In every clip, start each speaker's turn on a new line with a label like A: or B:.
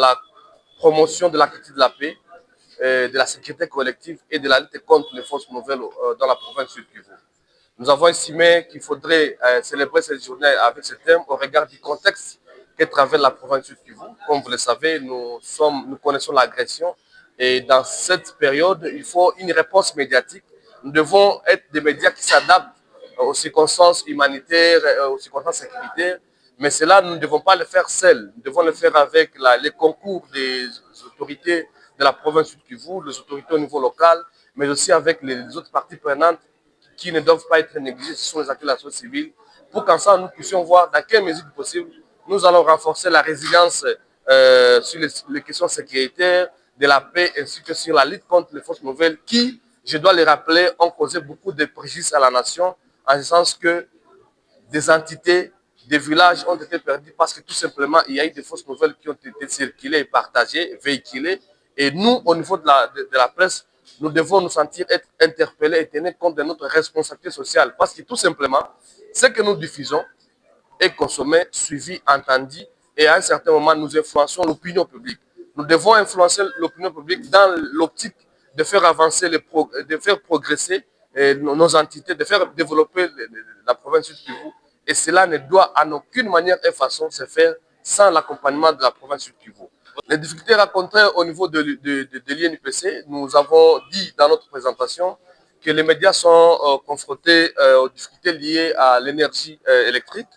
A: la promotion de la critique de la paix, de la sécurité collective et de la lutte contre les fausses nouvelles dans la province du Kivu. Nous avons estimé qu'il faudrait célébrer cette journée avec ce thème au regard du contexte que traverse la province du Kivu. Comme vous le savez, nous connaissons l'agression et dans cette période, il faut une réponse médiatique. Nous devons être des médias qui s'adaptent aux circonstances humanitaires, aux circonstances sécuritaires, mais cela, nous ne devons pas le faire seuls. Nous devons le faire avec les concours des autorités de la province du Kivu, les autorités au niveau local, mais aussi avec les autres parties prenantes qui ne doivent pas être négligés, ce sont les acteurs de la société civile, pour qu'ensemble nous puissions voir dans quelle mesure possible nous allons renforcer la résilience sur les questions sécuritaires, de la paix, ainsi que sur la lutte contre les fausses nouvelles qui, je dois les rappeler, ont causé beaucoup de préjudice à la nation, en ce sens que des entités, des villages ont été perdus parce que tout simplement, il y a eu des fausses nouvelles qui ont été circulées et partagées, véhiculées. Et nous, au niveau de la presse, nous devons nous sentir être interpellés et tenir compte de notre responsabilité sociale. Parce que tout simplement, ce que nous diffusons est consommé, suivi, entendu. Et à un certain moment, nous influençons l'opinion publique. Nous devons influencer l'opinion publique dans l'optique de faire avancer, de faire progresser nos entités, de faire développer la province du Kivu. Et cela ne doit en aucune manière et façon se faire sans l'accompagnement de la province du Kivu. Les difficultés rencontrées au niveau de l'INPC, nous avons dit dans notre présentation que les médias sont confrontés aux difficultés liées à l'énergie électrique.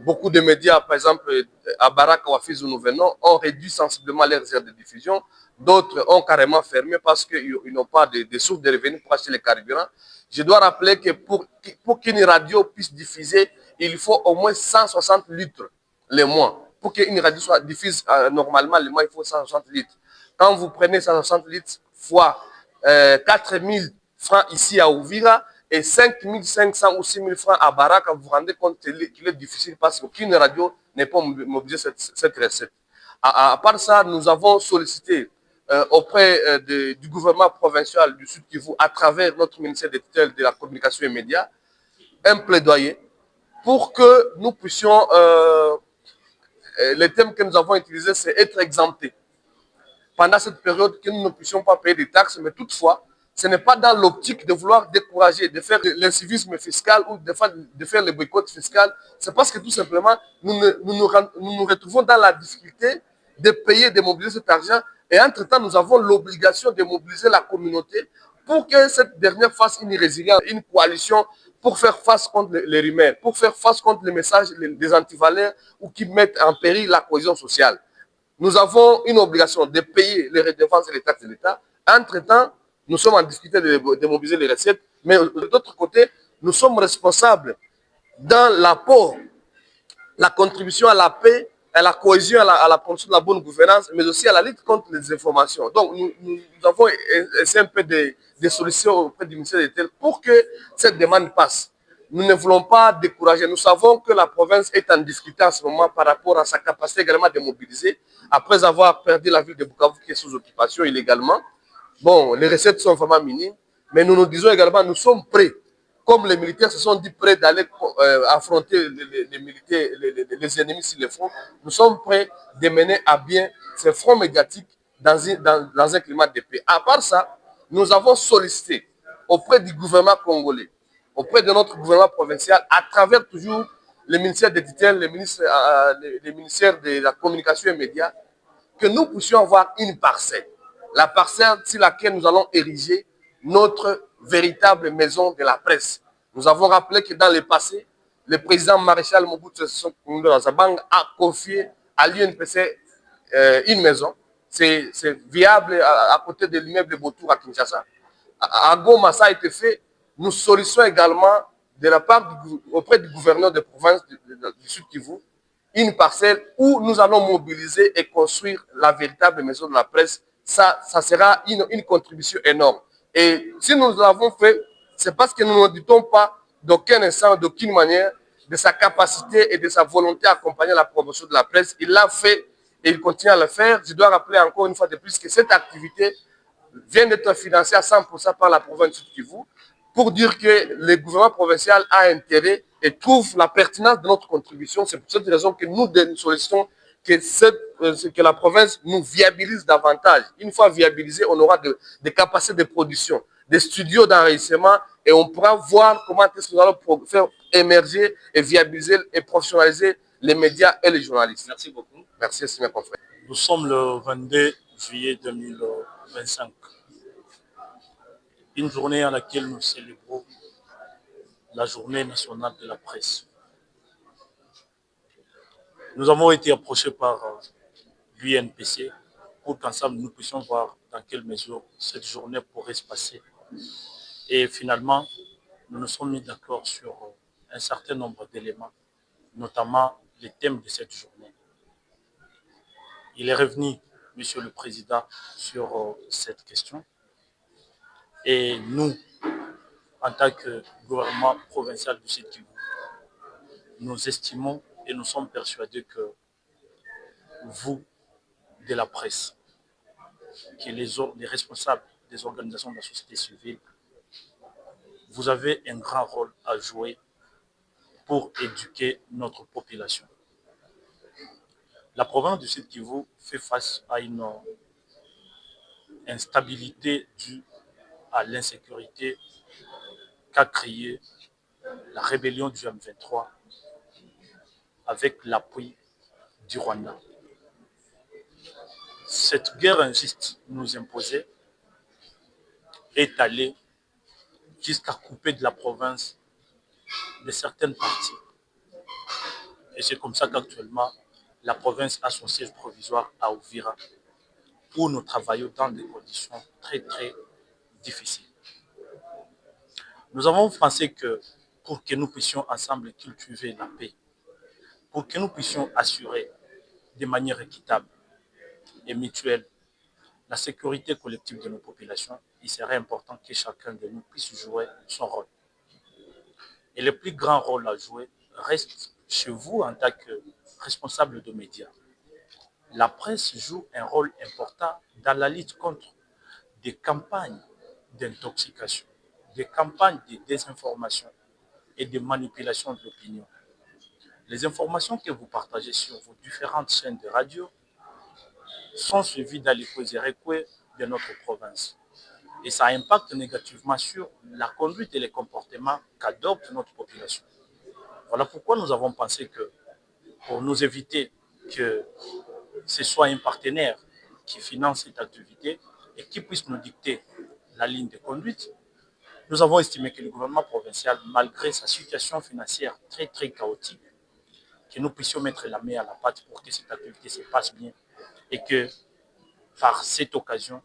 A: Beaucoup de médias, par exemple à Baraka ou à Fizi où nous venons, ont réduit sensiblement leurs aires de diffusion. D'autres ont carrément fermé parce qu'ils n'ont pas de sources de revenus pour acheter les carburants. Je dois rappeler que pour qu'une radio puisse diffuser, il faut au moins 160 litres le mois. Pour qu'une radio soit diffuse normalement, le mois, il faut 160 litres. Quand vous prenez 160 litres fois 4000 francs ici à Ouvira et 5500 ou 6000 francs à Baraka, vous vous rendez compte qu'il est difficile parce qu'aucune radio n'est pas mobilisée cette recette. À part ça, nous avons sollicité auprès du gouvernement provincial du Sud Kivu, à travers notre ministère des tutelles de la communication et médias, un plaidoyer pour que nous puissions, le thème que nous avons utilisé, c'est être exemptés. Pendant cette période, que nous ne puissions pas payer des taxes, mais toutefois, ce n'est pas dans l'optique de vouloir décourager, de faire l'incivisme fiscal ou de faire le boycott fiscal. C'est parce que tout simplement, nous nous retrouvons dans la difficulté de payer, de mobiliser cet argent. Et entre-temps, nous avons l'obligation de mobiliser la communauté pour que cette dernière fasse une résilience, une coalition pour faire face contre les rumeurs, pour faire face contre les messages des antivaleurs ou qui mettent en péril la cohésion sociale. Nous avons une obligation de payer les redevances et les taxes de l'État. Entre-temps, nous sommes en difficulté de mobiliser les recettes, mais de l'autre côté, nous sommes responsables dans l'apport, la contribution à la paix, à la cohésion, à la promotion de la bonne gouvernance, mais aussi à la lutte contre les informations. Donc, nous avons essayé un peu de solutions auprès du ministère des Terres pour que cette demande passe. Nous ne voulons pas décourager. Nous savons que la province est en difficulté en ce moment par rapport à sa capacité également de mobiliser, après avoir perdu la ville de Bukavu qui est sous occupation illégalement. Bon, les recettes sont vraiment minimes, mais nous nous disons également, nous sommes prêts. Comme les militaires se sont dit prêts d'aller affronter les militaires, les ennemis s'ils le font, nous sommes prêts de mener à bien ces fronts médiatiques dans un climat de paix. À part ça, nous avons sollicité auprès du gouvernement congolais, auprès de notre gouvernement provincial, à travers toujours le ministère des tutelles, le ministère de la communication et médias, que nous puissions avoir une parcelle. La parcelle sur laquelle nous allons ériger notre véritable maison de la presse. Nous avons rappelé que dans le passé, le président maréchal Mobutu Sese Seko Nzabanga a confié à l'UNPC une maison. C'est viable à côté de l'immeuble de Botour à Kinshasa. À Goma, ça a été fait. Nous sollicitons également de la part auprès du gouverneur de province du Sud Kivu une parcelle où nous allons mobiliser et construire la véritable maison de la presse. Ça sera une contribution énorme. Et si nous l'avons fait, c'est parce que nous ne doutons pas d'aucun instant, d'aucune manière, de sa capacité et de sa volonté à accompagner la promotion de la presse. Il l'a fait et il continue à le faire. Je dois rappeler encore une fois de plus que cette activité vient d'être financée à 100% par la province du Kivu, pour dire que le gouvernement provincial a intérêt et trouve la pertinence de notre contribution. C'est pour cette raison que nous sollicitons que la province nous viabilise davantage. Une fois viabilisé, on aura des capacités de production, des studios d'enregistrement et on pourra voir comment est-ce que nous allons faire émerger et viabiliser et professionnaliser les médias et les journalistes.
B: Merci beaucoup.
A: Merci, estimé confrère.
B: Nous sommes le 22 juillet 2025. Une journée à laquelle nous célébrons la journée nationale de la presse. Nous avons été approchés par l'UNPC pour qu'ensemble nous puissions voir dans quelle mesure cette journée pourrait se passer. Et finalement, nous nous sommes mis d'accord sur un certain nombre d'éléments, notamment les thèmes de cette journée. Il est revenu, Monsieur le Président, sur cette question. Et nous, en tant que gouvernement provincial du Sud Kivu, nous estimons et nous sommes persuadés que vous, de la presse, qui les responsables des organisations de la société civile, vous avez un grand rôle à jouer pour éduquer notre population. La province du Sud Kivu fait face à une instabilité due à l'insécurité qu'a créée la rébellion du M23 avec l'appui du Rwanda. Cette guerre injuste nous imposée est allée jusqu'à couper de la province de certaines parties. Et c'est comme ça qu'actuellement, la province a son siège provisoire à Uvira, où nous travaillons dans des conditions très très difficiles. Nous avons pensé que pour que nous puissions ensemble cultiver la paix, pour que nous puissions assurer de manière équitable et mutuelle la sécurité collective de nos populations, il serait important que chacun de nous puisse jouer son rôle. Et le plus grand rôle à jouer reste chez vous en tant que responsable de médias. La presse joue un rôle important dans la lutte contre des campagnes d'intoxication, des campagnes de désinformation et de manipulation de l'opinion. Les informations que vous partagez sur vos différentes chaînes de radio sont suivies dans les causeries de notre province. Et ça impacte négativement sur la conduite et les comportements qu'adopte notre population. Voilà pourquoi nous avons pensé que pour nous éviter que ce soit un partenaire qui finance cette activité et qui puisse nous dicter la ligne de conduite, nous avons estimé que le gouvernement provincial, malgré sa situation financière très très chaotique, que nous puissions mettre la main à la pâte pour que cette activité se passe bien et que par cette occasion,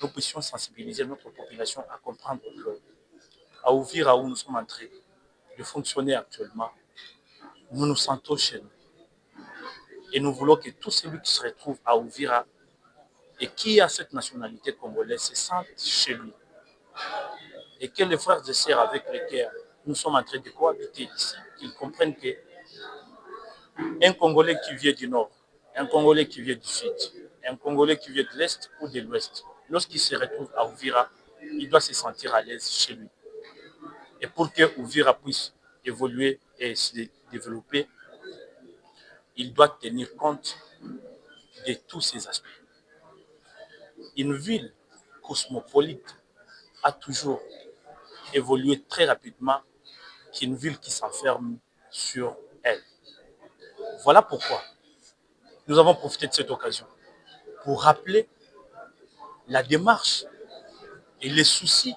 B: nous puissions sensibiliser notre population à comprendre que à Uvira, où nous sommes en train de fonctionner actuellement, nous nous sentons chez nous. Et nous voulons que tout celui qui se retrouve à Uvira et qui a cette nationalité congolaise se sente chez lui. Et que les frères et sœurs avec lesquels nous sommes en train de cohabiter ici, qu'ils comprennent qu'un Congolais qui vient du Nord, un Congolais qui vient du Sud, un Congolais qui vient de l'Est ou de l'Ouest, lorsqu'il se retrouve à Uvira, il doit se sentir à l'aise chez lui. Et pour que Uvira puisse évoluer et se développer, il doit tenir compte de tous ces aspects. Une ville cosmopolite a toujours évolué très rapidement qu'une ville qui s'enferme sur elle. Voilà pourquoi nous avons profité de cette occasion pour rappeler la démarche et les soucis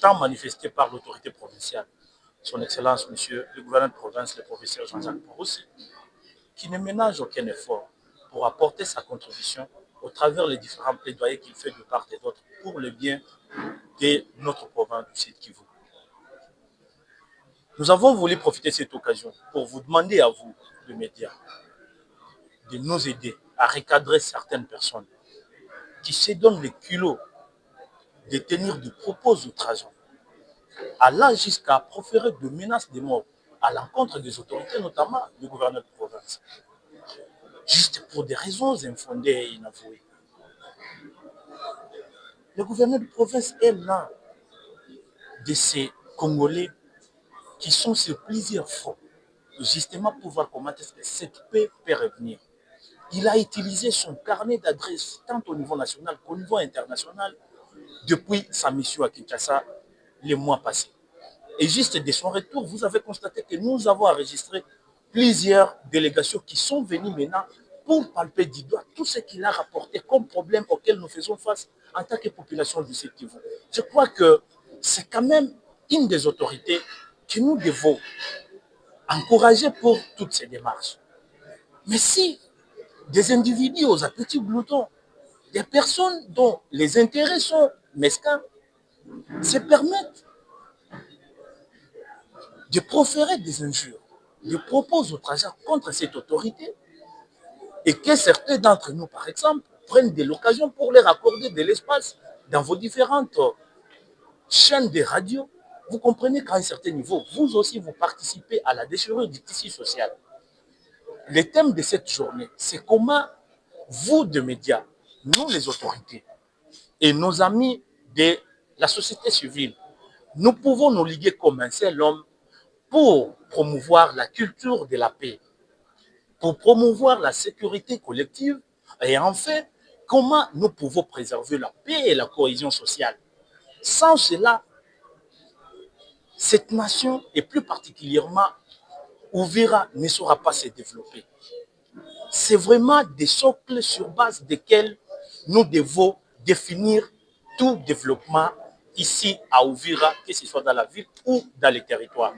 B: tant manifestés par l'autorité provinciale, son Excellence, Monsieur le gouverneur de province, le professeur Jean-Jacques Borossi, qui ne ménage aucun effort pour apporter sa contribution au travers des différents plaidoyers qu'il fait de part et d'autre pour le bien de notre province du Sud Kivu. Nous avons voulu profiter de cette occasion pour vous demander à vous, les médias, de nous aider à recadrer certaines personnes qui se donnent le culot de tenir des propos outrageants, allant jusqu'à proférer de menaces de mort à l'encontre des autorités, notamment du gouverneur de province, juste pour des raisons infondées et inavouées. Le gouverneur de province est l'un de ces Congolais qui sont sur plusieurs fronts, justement pour voir comment est-ce que cette paix peut revenir. il a utilisé son carnet d'adresses, tant au niveau national qu'au niveau international, depuis sa mission à Kinshasa les mois passés. Et juste de son retour, vous avez constaté que nous avons enregistré plusieurs délégations qui sont venues maintenant pour palper du doigt tout ce qu'il a rapporté comme problème auquel nous faisons face en tant que population du Sud Kivu. Je crois que c'est quand même une des autorités que nous devons encourager pour toutes ces démarches. Mais si des individus aux appétits gloutons, des personnes dont les intérêts sont mesquins, se permettent de proférer des injures, de propos outrageants contre cette autorité, et que certains d'entre nous, par exemple, prennent de l'occasion pour leur accorder de l'espace dans vos différentes chaînes de radio, vous comprenez qu'à un certain niveau, vous aussi, vous participez à la déchirure du tissu social. Le thème de cette journée, c'est comment vous, de médias, nous, les autorités, et nos amis de la société civile, nous pouvons nous liguer comme un seul homme pour promouvoir la culture de la paix, pour promouvoir la sécurité collective et enfin, comment nous pouvons préserver la paix et la cohésion sociale. Sans cela, cette nation, et plus particulièrement Uvira, ne saura pas se développer. C'est vraiment des socles sur base desquels nous devons définir tout développement ici à Uvira, que ce soit dans la ville ou dans les territoires.